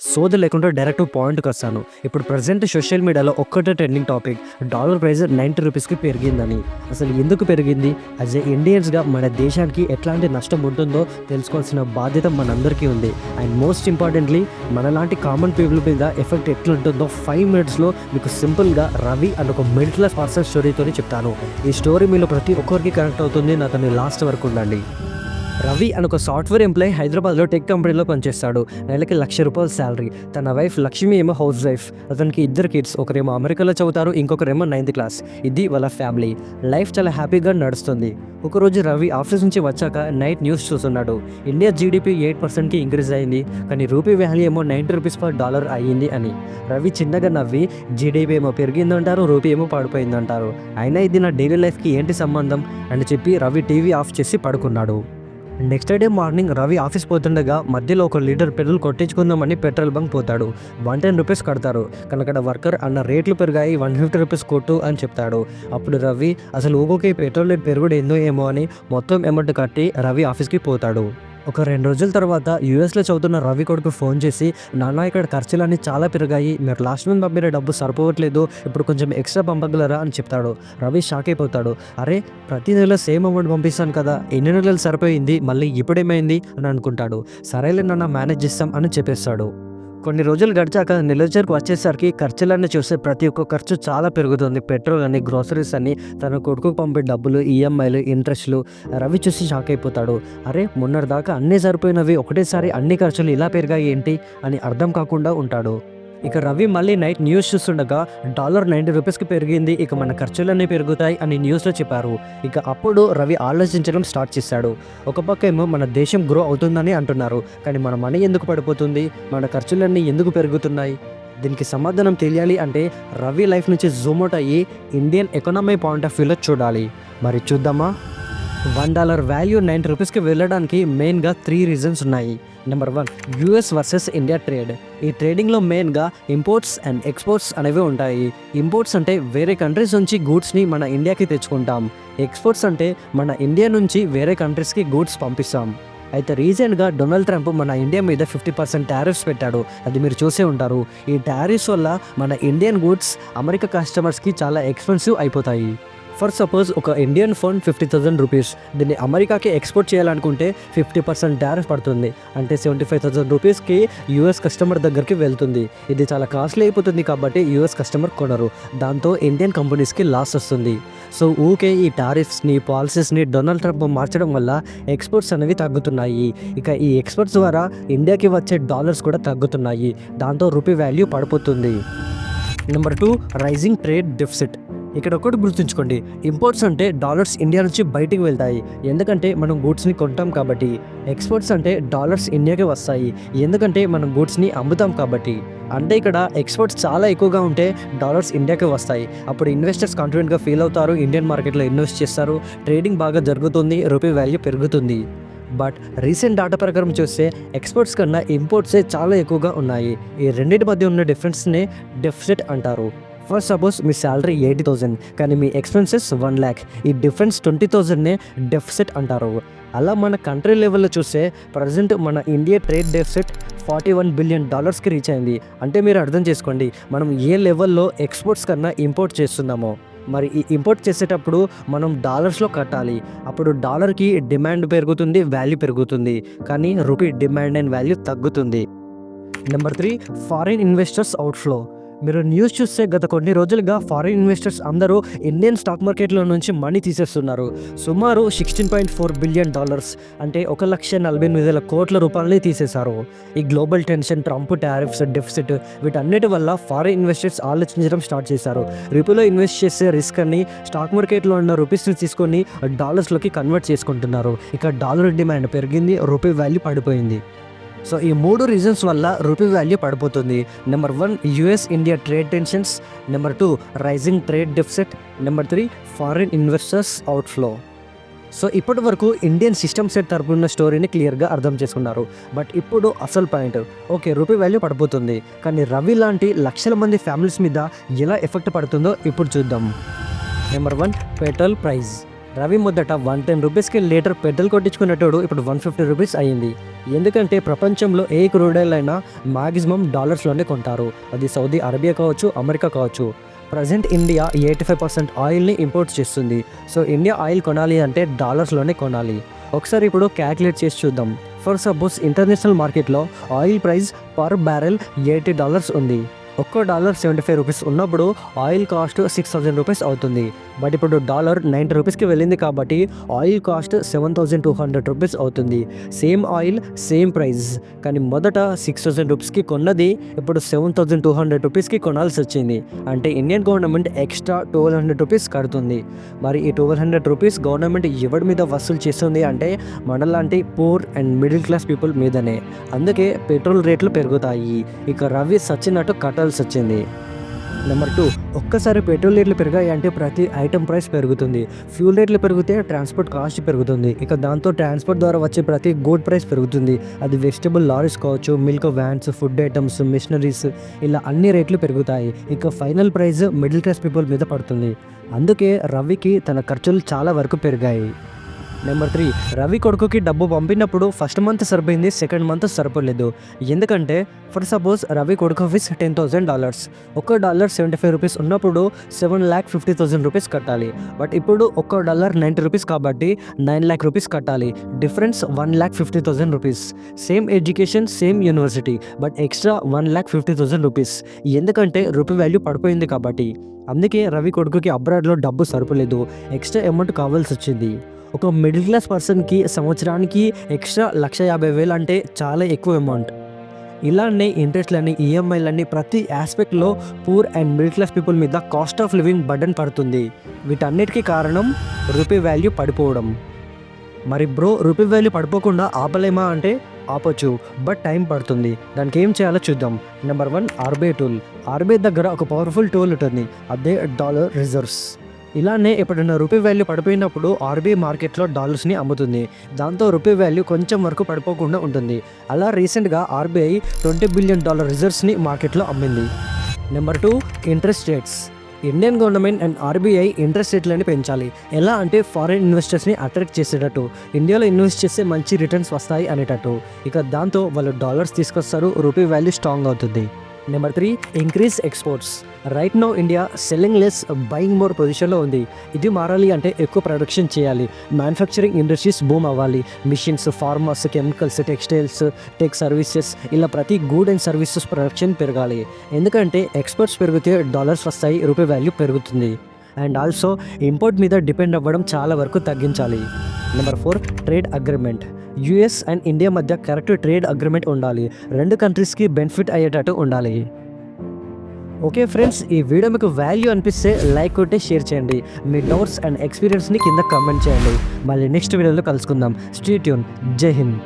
సోది లేకుండా డైరెక్ట్ పాయింట్కి వస్తాను. ఇప్పుడు ప్రజెంట్ సోషల్ మీడియాలో ఒక్కటే ట్రెండింగ్ టాపిక్, డాలర్ ప్రైస్ 90 రూపీస్కి పెరిగిందని. అసలు ఎందుకు పెరిగింది? యాజ్ ఏ ఇండియన్స్గా మన దేశానికి ఎట్లాంటి నష్టం ఉంటుందో తెలుసుకోవాల్సిన బాధ్యత మనందరికీ ఉంది. అండ్ మోస్ట్ ఇంపార్టెంట్లీ మనలాంటి కామన్ పీపుల్ మీద ఎఫెక్ట్ ఎట్లుంటుందో 5 మినిట్స్లో మీకు సింపుల్గా రవి అని ఒక మిడిల్ క్లాస్ పర్సన్ స్టోరీతో చెప్తాను. ఈ స్టోరీ మీలో ప్రతి ఒక్కరికి కనెక్ట్ అవుతుంది. నాతోని లాస్ట్ వరకు ఉండండి. రవి అని ఒక సాఫ్ట్వేర్ ఎంప్లాయీ హైదరాబాద్లో టెక్ కంపెనీలో పనిచేస్తాడు. నెలకి ₹1,00,000 శాలరీ. తన వైఫ్ లక్ష్మి ఏమో హౌస్ వైఫ్. అతనికి 2 కిడ్స్. ఒకరేమో అమెరికాలో చదువుతారు, ఇంకొకరేమో 9th క్లాస్. ఇది వాళ్ళ ఫ్యామిలీ. లైఫ్ చాలా హ్యాపీగా నడుస్తుంది. ఒకరోజు రవి ఆఫీస్ నుంచి వచ్చాక నైట్ న్యూస్ చూస్తున్నాడు. ఇండియా జీడిపి 8%కి ఇంక్రీజ్ అయింది, కానీ రూపీ వాల్యూ ఏమో 90 రూపీస్ పర్ డాలర్ అయ్యింది అని. రవి చిన్నగా నవ్వి జీడిపి ఏమో పెరిగిందంటారు, రూపీ ఏమో పడిపోయిందంటారు. అయినా ఇది నా డైలీ లైఫ్కి ఏంటి సంబంధం అని చెప్పి రవి టీవీ ఆఫ్ చేసి పడుకున్నాడు. Next day morning Ravi office పోతుండగా మధ్యలో ఒక లీటర్ పెట్రోల్ కొట్టించుకుందామని పెట్రోల్ బంక్ పోతాడు. 110 రూపీస్ కడతారు, కానీ అక్కడ వర్కర్ అన్న రేట్లు పెరిగాయి, 150 రూపీస్ కొట్టు అని చెప్తాడు. అప్పుడు రవి అసలు ఊగోకే పెట్రోల్ రేట్ పెరుగుడు ఏందో ఏమో అని మొత్తం అమౌంట్ కట్టి రవి ఆఫీస్కి పోతాడు. ఒక 2 రోజుల తర్వాత యూఎస్లో చదువుతున్న రవి కొడుకు ఫోన్ చేసి, నాన్న ఇక్కడ ఖర్చులన్నీ చాలా పెరిగాయి, మీరు లాస్ట్ మంత్ పంపిన డబ్బు సరిపోవట్లేదు, ఇప్పుడు కొంచెం ఎక్స్ట్రా పంపగలరా అని చెప్తాడు. రవి షాక్ అయిపోతాడు. అరే, ప్రతి నెల సేమ్ అమౌంట్ పంపిస్తాను కదా, ఎన్ని నెలలు సరిపోయింది, మళ్ళీ ఇప్పుడేమైంది అని అనుకుంటాడు. సరేలే నాన్న, మేనేజ్ చేస్తాం అని చెప్పేస్తాడు. కొన్ని రోజులు గడిచాక నెలచరికి వచ్చేసరికి ఖర్చులన్నీ చూస్తే ప్రతి ఒక్క ఖర్చు చాలా పెరుగుతుంది. పెట్రోల్ అని, గ్రోసరీస్ అని, తన కొడుకుకు పంపే డబ్బులు, ఈఎంఐలు, ఇంట్రెస్ట్లు. రవి చూసి షాక్ అయిపోతాడు. అరే, మొన్నటిదాకా అన్నీ సరిపోయినవి ఒకటేసారి అన్ని ఖర్చులు ఇలా పెరిగాయి ఏంటి అని అర్థం కాకుండా ఉంటాడు. ఇక రవి మళ్ళీ నైట్ న్యూస్ చూస్తుండగా డాలర్ 90 రూపీస్కి పెరిగింది, ఇక మన ఖర్చులన్నీ పెరుగుతాయి అని న్యూస్లో చెప్పారు. ఇక అప్పుడు రవి ఆలోచించడం స్టార్ట్ చేశాడు. ఒక పక్క ఏమో మన దేశం గ్రో అవుతుందని అంటున్నారు, కానీ మన మనీ ఎందుకు పడిపోతుంది, మన ఖర్చులన్నీ ఎందుకు పెరుగుతున్నాయి? దీనికి సమాధానం తెలియాలి అంటే రవి లైఫ్ నుంచి జూమ్ అవుట్ అయ్యి ఇండియన్ ఎకనామీ పాయింట్ ఆఫ్ వ్యూలో చూడాలి. మరి చూద్దామా? $1 వాల్యూ 90 రూపీస్కి వెళ్ళడానికి మెయిన్గా 3 రీజన్స్ ఉన్నాయి. Number 1, US versus India trade. ఈ ట్రేడింగ్లో మెయిన్గా ఇంపోర్ట్స్ అండ్ ఎక్స్పోర్ట్స్ అనేవి ఉంటాయి. ఇంపోర్ట్స్ అంటే వేరే కంట్రీస్ నుంచి గూడ్స్ని మన ఇండియాకి తెచ్చుకుంటాం. ఎక్స్పోర్ట్స్ అంటే మన ఇండియా నుంచి వేరే కంట్రీస్కి గూడ్స్ పంపిస్తాం. అయితే రీసెంట్గా డొనాల్డ్ ట్రంప్ మన ఇండియా మీద 50% టారిఫ్స్ పెట్టాడు. అది మీరు చూసే ఉంటారు. ఈ టారిఫ్స్ వల్ల మన ఇండియన్ గూడ్స్ అమెరికా కస్టమర్స్కి చాలా ఎక్స్పెన్సివ్ అయిపోతాయి. ఫర్ సపోజ్ ఒక ఇండియన్ ఫోన్ 50,000 రూపీస్, దీన్ని అమెరికాకి ఎక్స్పోర్ట్ చేయాలనుకుంటే 50% టారిఫ్ పడుతుంది. అంటే 75,000 రూపీస్కి యూఎస్ కస్టమర్ దగ్గరికి వెళ్తుంది. ఇది చాలా కాస్ట్లీ అయిపోతుంది కాబట్టి యూఎస్ కస్టమర్ కొనరు. దాంతో ఇండియన్ కంపెనీస్కి లాస్ వస్తుంది. సో ఊకే ఈ టారిఫ్స్ని, పాలసీస్ని డొనాల్డ్ ట్రంప్ మార్చడం వల్ల ఎక్స్పోర్ట్స్ అనేవి తగ్గుతున్నాయి. ఇక ఈ ఎక్స్పోర్ట్స్ ద్వారా ఇండియాకి వచ్చే డాలర్స్ కూడా తగ్గుతున్నాయి. దాంతో రూపీ వాల్యూ పడిపోతుంది. Number 2, rising trade deficit. ఇక్కడ ఒకటి గుర్తుంచుకోండి, ఇంపోర్ట్స్ అంటే డాలర్స్ ఇండియా నుంచి బయటికి వెళ్తాయి, ఎందుకంటే మనం గూడ్స్ని కొంటాం కాబట్టి. ఎక్స్పోర్ట్స్ అంటే డాలర్స్ ఇండియాకి వస్తాయి, ఎందుకంటే మనం గూడ్స్ని అమ్ముతాం కాబట్టి. అంటే ఇక్కడ ఎక్స్పోర్ట్స్ చాలా ఎక్కువగా ఉంటే డాలర్స్ ఇండియాకి వస్తాయి. అప్పుడు ఇన్వెస్టర్స్ కాన్ఫిడెంట్గా ఫీల్ అవుతారు, ఇండియన్ మార్కెట్లో ఇన్వెస్ట్ చేస్తారు, ట్రేడింగ్ బాగా జరుగుతుంది, రూపీ వాల్యూ పెరుగుతుంది. బట్ రీసెంట్ డేటా ప్రకారం చూస్తే ఎక్స్పోర్ట్స్ కన్నా ఇంపోర్ట్సే చాలా ఎక్కువగా ఉన్నాయి. ఈ రెండింటి మధ్య ఉన్న డిఫరెన్స్ని డెఫిసిట్ అంటారు. ఫర్ సపోజ్ మీ శాలరీ 80,000, కానీ మీ ఎక్స్పెన్సెస్ 1 lakh. ఈ డిఫరెన్స్ 20,000నే డెఫిసిట్ అంటారు. అలా మన కంట్రీ లెవెల్లో చూస్తే ప్రజెంట్ మన India trade deficit $41 billion reach అయింది. అంటే మీరు అర్థం చేసుకోండి, మనం ఏ లెవెల్లో ఎక్స్పోర్ట్స్ కన్నా ఇంపోర్ట్ చేస్తున్నామో. మరి ఈ ఇంపోర్ట్ చేసేటప్పుడు మనం డాలర్స్లో కట్టాలి. అప్పుడు డాలర్కి డిమాండ్ పెరుగుతుంది, వాల్యూ పెరుగుతుంది, కానీ రూపీ డిమాండ్ అండ్ వాల్యూ తగ్గుతుంది. Number 3, foreign investors outflow. మీరు న్యూస్ చూస్తే గత కొన్ని రోజులుగా ఫారిన్ ఇన్వెస్టర్స్ అందరూ ఇండియన్ స్టాక్ మార్కెట్లో నుంచి మనీ తీసేస్తున్నారు. సుమారు $16.4 బిలియన్, అంటే 1,48,000 కోట్ల రూపాయలని తీసేశారు. ఈ global tension, Trump tariffs, deficit, వీటన్నిటి వల్ల ఫారిన్ ఇన్వెస్టర్స్ ఆలోచించడం స్టార్ట్ చేశారు. రూపీలో ఇన్వెస్ట్ చేసే రిస్క్ అని స్టాక్ మార్కెట్లో ఉన్న రూపీస్ని తీసుకొని డాలర్స్లోకి కన్వర్ట్ చేసుకుంటున్నారు. ఇక డాలర్ డిమాండ్ పెరిగింది, రూపీ వాల్యూ పడిపోయింది. సో ఈ 3 రీజన్స్ వల్ల రూపీ వాల్యూ పడిపోతుంది. Number 1, US India trade tensions. Number 2, rising trade deficit. Number 3, foreign investors outflow. So ఇప్పటి వరకు ఇండియన్ సిస్టమ్ సెట్ తరపున స్టోరీని క్లియర్గా అర్థం చేసుకున్నారు. బట్ ఇప్పుడు అసలు పాయింట్, ఓకే రూపీ వాల్యూ పడిపోతుంది, కానీ రవి లాంటి లక్షల మంది ఫ్యామిలీస్ మీద ఎలా ఎఫెక్ట్ పడుతుందో ఇప్పుడు చూద్దాం. Number 1, petrol price. రవి మొదట 110 రూపీస్కి లీటర్ పెట్రోల్ కొట్టించుకునేటోడు ఇప్పుడు 150 రూపీస్ అయ్యింది. ఎందుకంటే ప్రపంచంలో ఏ క్రూడ్ ఆయిల్ అయినా మ్యాక్సిమం డాలర్స్లోనే కొంటారు. అది సౌదీ అరేబియా కావచ్చు, అమెరికా కావచ్చు. ప్రజెంట్ ఇండియా 85% ఆయిల్ని ఇంపోర్ట్ చేస్తుంది. సో ఇండియా ఆయిల్ కొనాలి అంటే డాలర్స్లోనే కొనాలి. ఒకసారి ఇప్పుడు క్యాల్కులేట్ చేసి చూద్దాం. ఫర్ సపోజ్ ఇంటర్నేషనల్ మార్కెట్లో ఆయిల్ ప్రైస్ పర్ బ్యారెల్ $80 ఉంది. $1.75 ఉన్నప్పుడు ఆయిల్ కాస్ట్ 6,000 రూపీస్ అవుతుంది. బట్ ఇప్పుడు డాలర్ 90 రూపీస్కి వెళ్ళింది కాబట్టి ఆయిల్ కాస్ట్ 7,200 రూపీస్ అవుతుంది. సేమ్ ఆయిల్ సేమ్ ప్రైస్, కానీ మొదట 6,000 రూపీస్కి కొన్నది ఇప్పుడు 7,200 రూపీస్కి కొనాల్సి వచ్చింది. అంటే ఇండియన్ గవర్నమెంట్ ఎక్స్ట్రా 1,200 రూపీస్ కడుతుంది. మరి ఈ 1,200 రూపీస్ గవర్నమెంట్ ఎవరి మీద వసూలు చేస్తుంది అంటే మనలాంటి poor and middle class people మీదనే. అందుకే పెట్రోల్ రేట్లు పెరుగుతాయి. ఇక రవి సచ్చినట్టు కట్టాల్సి వచ్చింది. నెంబర్ 2, ఒక్కసారి పెట్రోల్ రేట్లు పెరిగాయి అంటే ప్రతి ఐటమ్ ప్రైస్ పెరుగుతుంది. ఫ్యూల్ రేట్లు పెరిగితే ట్రాన్స్పోర్ట్ కాస్ట్ పెరుగుతుంది. ఇక దాంతో ట్రాన్స్పోర్ట్ ద్వారా వచ్చే ప్రతి గూడ్ ప్రైస్ పెరుగుతుంది. అది వెజిటబుల్ లారీస్ కావచ్చు, milk vans, food items, machineries, ఇలా అన్ని రేట్లు పెరుగుతాయి. ఇక final price middle class people మీద పడుతుంది. అందుకే రవికి తన ఖర్చులు చాలా వరకు పెరిగాయి. నెంబర్ 3, రవి కొడుకుకి డబ్బు పంపినప్పుడు ఫస్ట్ మంత్ సరిపోయింది, సెకండ్ మంత్ సరిపోలేదు. ఎందుకంటే ఫర్ సపోజ్ రవి కొడుకు ఫీస్ $10,000, $1.75 రూపీస్ ఉన్నప్పుడు 7,50,000 రూపీస్ కట్టాలి. బట్ ఇప్పుడు $1.90 రూపీస్ కాబట్టి 9,00,000 రూపీస్ కట్టాలి. Difference 1,50,000 rupees. Same education, same university, but extra 1,50,000 rupees. ఎందుకంటే రూపీ వాల్యూ పడిపోయింది కాబట్టి. అందుకే రవి కొడుకుకి అబ్రాడ్లో డబ్బు సరిపోలేదు, ఎక్స్ట్రా అమౌంట్ కావాల్సి వచ్చింది. ఒక మిడిల్ క్లాస్ పర్సన్కి సంవత్సరానికి ఎక్స్ట్రా 1,50,000 అంటే చాలా ఎక్కువ అమౌంట్. ఇలానే ఇంట్రెస్ట్లని, ఈఎంఐలన్నీ ప్రతి ఆస్పెక్ట్లో poor and middle class people మీద కాస్ట్ ఆఫ్ లివింగ్ బర్డెన్ పడుతుంది. వీటన్నిటికీ కారణం రూపీ వాల్యూ పడిపోవడం. మరి బ్రో, రూపీ వాల్యూ పడిపోకుండా ఆపలేమా అంటే ఆపొచ్చు, బట్ టైం పడుతుంది. దానికి ఏం చేయాలో చూద్దాం. Number 1, RBI tool. ఆర్బీఐ దగ్గర ఒక పవర్ఫుల్ టూల్ ఉంటుంది, అదే డాలర్ రిజర్వ్స్. ఇలానే ఎప్పుడైనా రూపీ వాల్యూ పడిపోయినప్పుడు ఆర్బీఐ మార్కెట్లో డాలర్స్ని అమ్ముతుంది. దాంతో రూపీ వాల్యూ కొంచెం వరకు పడిపోకుండా ఉంటుంది. అలా రీసెంట్గా ఆర్బీఐ $20 బిలియన్ రిజర్వ్స్ని మార్కెట్లో అమ్మింది. Number 2, interest rates. Indian government and RBI interest రేట్లని పెంచాలి. ఎలా అంటే ఫారిన్ ఇన్వెస్టర్స్ని అట్రాక్ట్ చేసేటట్టు, ఇండియాలో ఇన్వెస్ట్ చేస్తే మంచి రిటర్న్స్ వస్తాయి అనేటట్టు. ఇక దాంతో వాళ్ళు డాలర్స్ తీసుకొస్తారు, రూపీ వాల్యూ స్ట్రాంగ్ అవుతుంది. Number 3, increase exports. Right now India selling less, buying more పొజిషన్లో ఉంది. ఇది మారాలి అంటే ఎక్కువ ప్రొడక్షన్ చేయాలి. మ్యానుఫ్యాక్చరింగ్ ఇండస్ట్రీస్ బూమ్ అవ్వాలి. Machines, farmers, chemicals, textiles, tech services, ఇలా ప్రతి గూడ్ అండ్ సర్వీసెస్ ప్రొడక్షన్ పెరగాలి. ఎందుకంటే ఎక్స్పోర్ట్స్ పెరిగితే డాలర్స్ వస్తాయి, రూపీ వాల్యూ పెరుగుతుంది. అండ్ ఆల్సో ఇంపోర్ట్ మీద డిపెండ్ అవ్వడం చాలా వరకు తగ్గించాలి. Number 4, trade agreement. US and India మధ్య కరెక్ట్ ట్రేడ్ అగ్రిమెంట్ ఉండాలి. రెండు కంట్రీస్కి బెనిఫిట్ అయ్యేటట్టు ఉండాలి. ఓకే ఫ్రెండ్స్, ఈ వీడియో మీకు వాల్యూ అనిపిస్తే లైక్ కొట్టి షేర్ చేయండి. మీ డౌట్స్ అండ్ ఎక్స్పీరియన్స్ని కింద కామెంట్ చేయండి. మళ్ళీ నెక్స్ట్ వీడియోలో కలుసుకుందాం. Stay tune. జై హింద్.